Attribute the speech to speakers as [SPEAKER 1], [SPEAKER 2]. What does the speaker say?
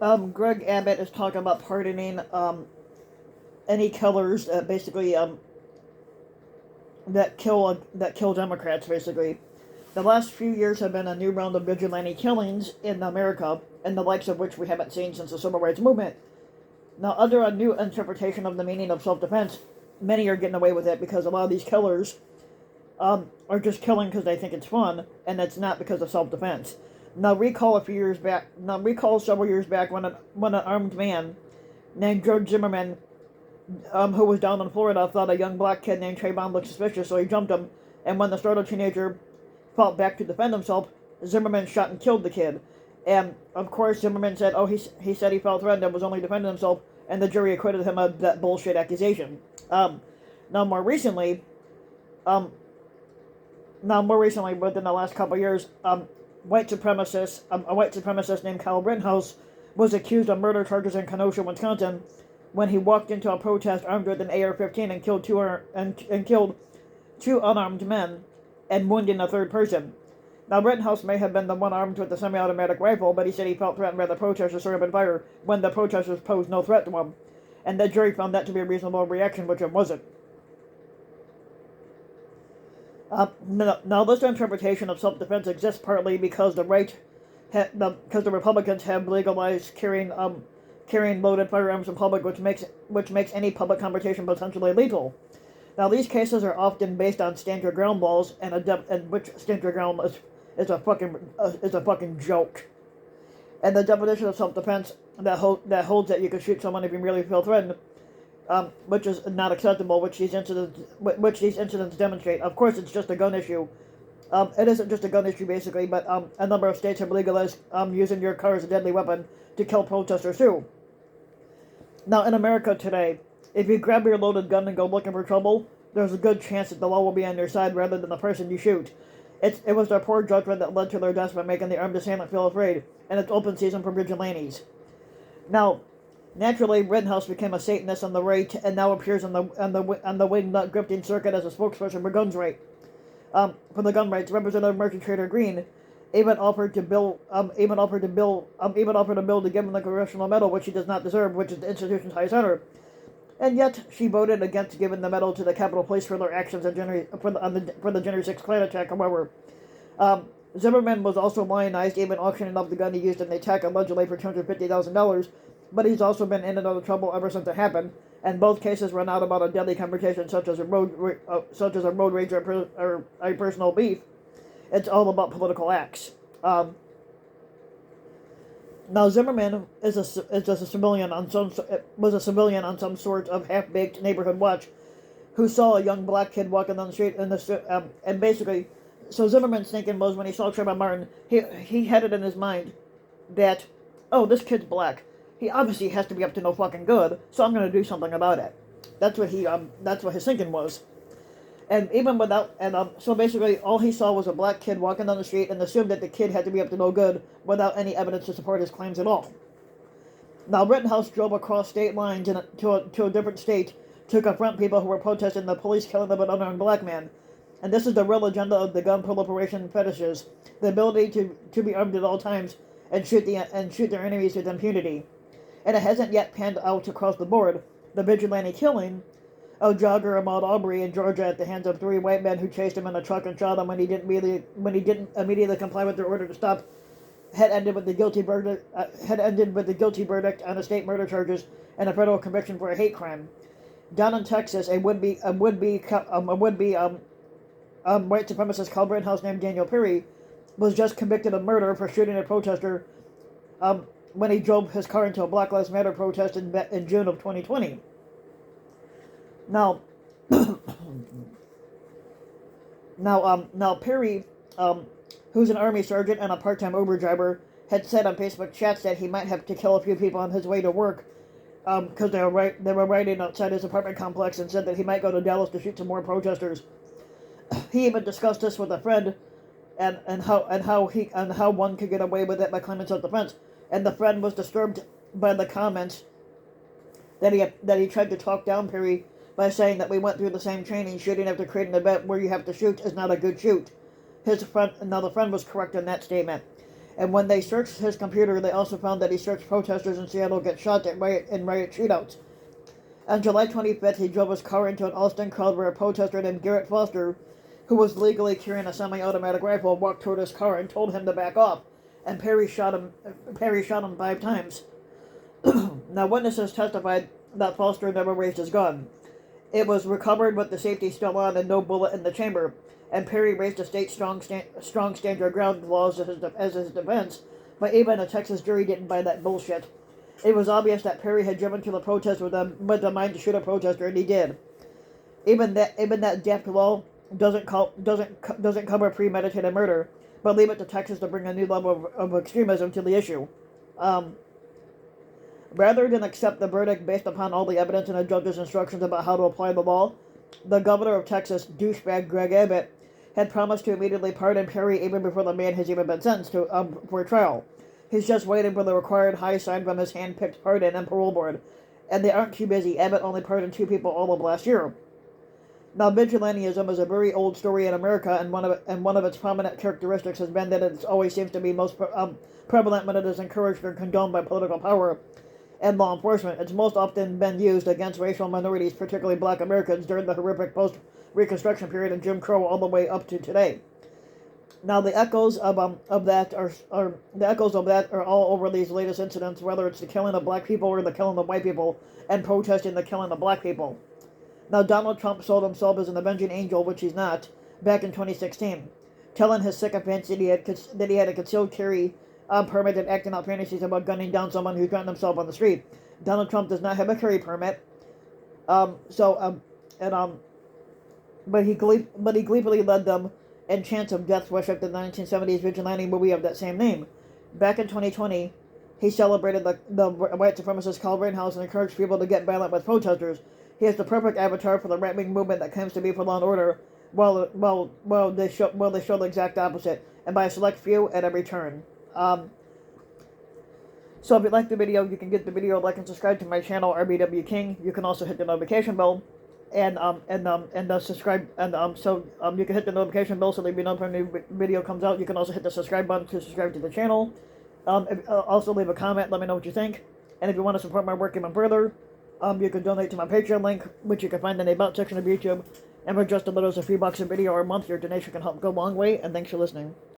[SPEAKER 1] Greg Abbott is talking about pardoning any killers that basically that kill Democrats. Basically, the last few years have been a new round of vigilante killings in America, and the likes of which we haven't seen since the civil rights movement. Now, under a new interpretation of the meaning of self-defense, many are getting away with it because a lot of these killers are just killing because they think it's fun, and it's not because of self-defense. Now, recall several years back when an armed man named George Zimmerman, who was down in Florida, thought a young black kid named Trayvon looked suspicious, so he jumped him. And when the startled teenager fought back to defend himself, Zimmerman shot and killed the kid. And of course, Zimmerman said, "Oh, he said he felt threatened and was only defending himself," and the jury acquitted him of that bullshit accusation. Now, more recently, um, within the last couple of years, a white supremacist named Kyle Rittenhouse was accused of murder charges in Kenosha, Wisconsin, when he walked into a protest armed with an AR-15 and killed two unarmed men and wounded a third person. Now, Rittenhouse may have been the one armed with the semi-automatic rifle, but he said he felt threatened by the protesters to open fire when the protesters posed no threat to him, and the jury found that to be a reasonable reaction, which it wasn't. Now, this interpretation of self-defense exists partly because the Republicans have legalized carrying loaded firearms in public, which makes any public confrontation potentially lethal. Now, these cases are often based on stand your ground laws, and which stand your ground is a fucking joke. And the definition of self-defense that holds that you can shoot someone if you really feel threatened, which is not acceptable, which these incidents demonstrate. Of course, it's just a gun issue. It isn't just a gun issue, basically, but a number of states have legalized using your car as a deadly weapon to kill protesters too. Now, in America today, if you grab your loaded gun and go looking for trouble, there's a good chance that the law will be on your side rather than the person you shoot. It was their poor judgment that led to their deaths by making the armed assailant feel afraid, and it's open season for vigilantes. Now, naturally, Rittenhouse became a Satanist on the right and now appears on the wingnut grifting circuit as a spokesperson for guns right. For the gun rights, Representative Merchant Trader Green even offered a bill to give him the Congressional Medal, which he does not deserve, which is the institution's highest honor. And yet, she voted against giving the medal to the Capitol Police for their actions for the January 6th Klan attack. However, Zimmerman was also lionized, even auctioning off the gun he used in the attack allegedly for $250,000. But he's also been in and out of trouble ever since it happened, and both cases run out about a deadly confrontation, such as a road rage or a personal beef. It's all about political acts. Now, Zimmerman was a civilian on some sort of half-baked neighborhood watch, who saw a young black kid walking down the street and basically, so Zimmerman's thinking was when he saw Trayvon Martin, he had it in his mind that, oh, this kid's black. He obviously has to be up to no fucking good, so I'm going to do something about it. That's what his thinking was. And even without, so basically all he saw was a black kid walking down the street and assumed that the kid had to be up to no good without any evidence to support his claims at all. Now, Rittenhouse drove across state lines to a different state to confront people who were protesting the police killing of an unarmed black man. And this is the real agenda of the gun proliferation fetishes: the ability to be armed at all times and shoot their enemies with impunity. And it hasn't yet panned out across the board. The vigilante killing of jogger Ahmaud Arbery in Georgia at the hands of three white men who chased him in a truck and shot him when he didn't immediately comply with their order to stop had ended with the guilty verdict on the state murder charges and a federal conviction for a hate crime. Down in Texas, a would-be white supremacist called Rittenhouse named Daniel Perry was just convicted of murder for shooting a protester when he drove his car into a Black Lives Matter protest in June of 2020. Now, Perry, who's an Army sergeant and a part-time Uber driver, had said on Facebook chats that he might have to kill a few people on his way to work because they were riding outside his apartment complex, and said that he might go to Dallas to shoot some more protesters. He even discussed this with a friend, and how one could get away with it by claiming self-defense. And the friend was disturbed by the comments that he tried to talk down Perry by saying that we went through the same training. Shooting after creating an event where you have to shoot is not a good shoot. The friend was correct in that statement. And when they searched his computer, they also found that he searched protesters in Seattle get shot in riot shootouts. On July 25th, he drove his car into an Austin crowd where a protester named Garrett Foster, who was legally carrying a semi-automatic rifle, walked toward his car and told him to back off. And Perry shot him 5 times. Now, witnesses testified that Foster never raised his gun. It was recovered with the safety still on and no bullet in the chamber. And Perry raised a state strong stand your ground laws as his defense, but even a Texas jury didn't buy that bullshit. It was obvious that Perry had driven to the protest with the mind to shoot a protester, and he did. Even that daft law doesn't cover premeditated murder, but leave it to Texas to bring a new level of extremism to the issue. Rather than accept the verdict based upon all the evidence and the judge's instructions about how to apply the law, the governor of Texas, douchebag Greg Abbott, had promised to immediately pardon Perry even before the man has even been sentenced for a trial. He's just waiting for the required high sign from his hand-picked pardon and parole board, and they aren't too busy. Abbott only pardoned 2 people all of last year. Now, vigilantism is a very old story in America, and one of its prominent characteristics has been that it always seems to be most prevalent when it is encouraged or condoned by political power and law enforcement. It's most often been used against racial minorities, particularly black Americans, during the horrific post-Reconstruction period and Jim Crow all the way up to today. Now, the echoes of that are all over these latest incidents, whether it's the killing of black people or the killing of white people, and protesting the killing of black people. Now, Donald Trump sold himself as an avenging angel, which he's not, back in 2016, telling his sycophants that he had a concealed carry permit and acting out fantasies about gunning down someone who threatened himself on the street. Donald Trump does not have a carry permit, but he gleefully led them in chants of death worship the 1970s vigilante movie of that same name. Back in 2020, he celebrated the white supremacist Kyle Rittenhouse and encouraged people to get violent with protesters. He is the perfect avatar for the right-wing movement that claims to be for law and order, while they show the exact opposite, and by a select few at every turn. So if you like the video, you can get the video, like and subscribe to my channel, RBW King. You can also hit the notification bell, and subscribe, so you can hit the notification bell so that you know when a new video comes out. You can also hit the subscribe button to subscribe to the channel. Also leave a comment, let me know what you think, and if you want to support my work even further, you can donate to my Patreon link, which you can find in the About section of YouTube, and for just as little as a few bucks a video or a month, your donation can help go a long way, and thanks for listening.